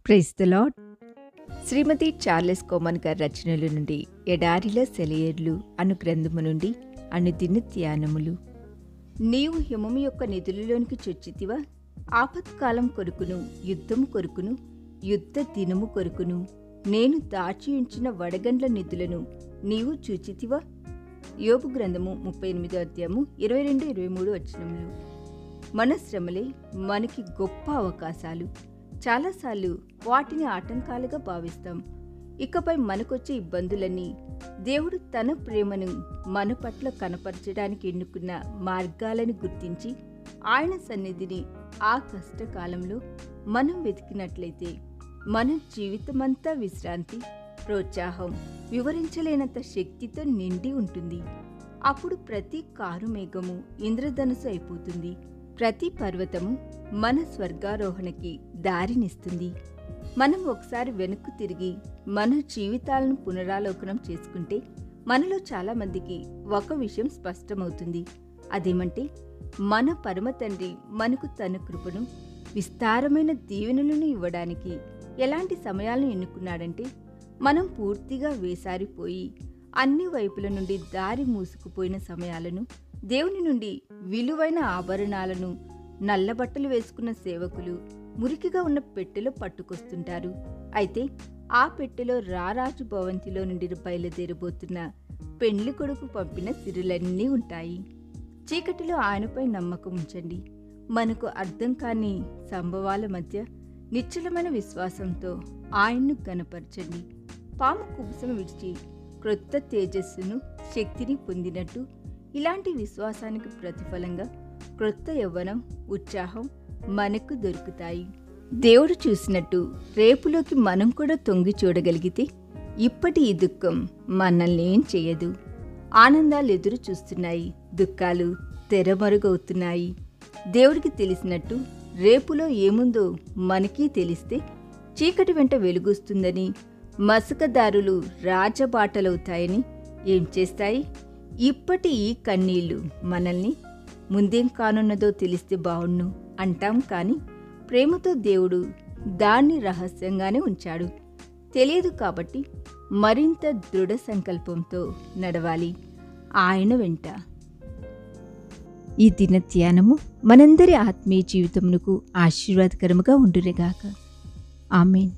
Praise the lord. Shrimati Charles Cowman గారి రచనల నుండి ఎడారిలో సెలయేర్లు అను గ్రంథము నుండి అనుదిన ధ్యానములు. నీవు హిమము యొక్క నిధులలోనికి చొచ్చితివా? ఆపత్కాలం కొరుకును, యుద్ధము కొరుకును, యుద్ధ దినము కొరుకును నేను దాచి ఉంచిన వడగండ్ల నిధులను నీవు చూచితివా? యోబు గ్రంథము 38వ అధ్యాయము 22-23 వచనములు. మన శ్రమలే మనకి గొప్ప అవకాశాలు. చాలాసార్లు వాటిని ఆటంకాలుగా భావిస్తాం. ఇకపై మనకొచ్చే ఇబ్బందులన్నీ దేవుడు తన ప్రేమను మన పట్ల కనపరచడానికి ఎన్నుకున్న మార్గాలను గుర్తించి ఆయన సన్నిధిని ఆ కష్టకాలంలో మనం వెతికినట్లయితే మన జీవితమంతా విశ్రాంతి, ప్రోత్సాహం, వివరించలేనంత శక్తితో నిండి ఉంటుంది. అప్పుడు ప్రతి కారు మేఘము ఇంద్రధనుసు అయిపోతుంది. ప్రతి పర్వతము మన స్వర్గారోహణకి దారినిస్తుంది. మనం ఒకసారి వెనక్కు తిరిగి మన జీవితాలను పునరాలోకనం చేసుకుంటే మనలో చాలామందికి ఒక విషయం స్పష్టమవుతుంది. అదేమంటే మన పరమ తండ్రి మనకు తన కృపను, విస్తారమైన దీవెనలను ఇవ్వడానికి ఎలాంటి సమయాలను ఎన్నుకున్నాడంటే మనం పూర్తిగా వేసారిపోయి అన్ని వైపుల నుండి దారి మూసుకుపోయిన సమయాలను, దేవుని నుండి విలువైన ఆభరణాలను నల్లబట్టలు వేసుకున్న సేవకులు మురికిగా ఉన్న పెట్టెలో పట్టుకొస్తుంటారు. అయితే ఆ పెట్టెలో రారాజు భవంతిలో నుండి బయలుదేరబోతున్న పెండ్లి కొడుకు పంపిన సిరులన్నీ ఉంటాయి. చీకటిలో ఆయనపై నమ్మకం ఉంచండి. మనకు అర్థం కాని సంభవాల మధ్య నిశ్చలమైన విశ్వాసంతో ఆయన్ను గనపరచండి. పాము కుబుసం విడిచి క్రొత్త తేజస్సును, శక్తిని పొందినట్టు ఇలాంటి విశ్వాసానికి ప్రతిఫలంగా క్రొత్త యవ్వనం, ఉత్సాహం మనకు దొరుకుతాయి. దేవుడు చూసినట్టు రేపులోకి మనం కూడా తొంగి చూడగలిగితే ఇప్పటి ఈ దుఃఖం మనల్ని ఏం చేయదు. ఆనందాలు ఎదురు చూస్తున్నాయి, దుఃఖాలు తెరమరుగవుతున్నాయి. దేవుడికి తెలిసినట్టు రేపులో ఏముందో మనకీ తెలిస్తే చీకటి వెంట వెలుగొస్తుందని, మసకదారులు రాజబాటలవుతాయని ఏం చేస్తాయి? ఇప్పటి ఈ కన్నీళ్లు మనల్ని ముందేం కానున్నదో తెలిస్తే బావుణ్ణు అంటాం. కానీ ప్రేమతో దేవుడు దాన్ని రహస్యంగానే ఉంచాడు. తెలియదు కాబట్టి మరింత దృఢ సంకల్పంతో నడవాలి ఆయన వెంట. ఈ దిన ధ్యానము మనందరి ఆత్మీయ జీవితమునకు ఆశీర్వాదకరముగా ఉండునుగాక. ఆమేన్.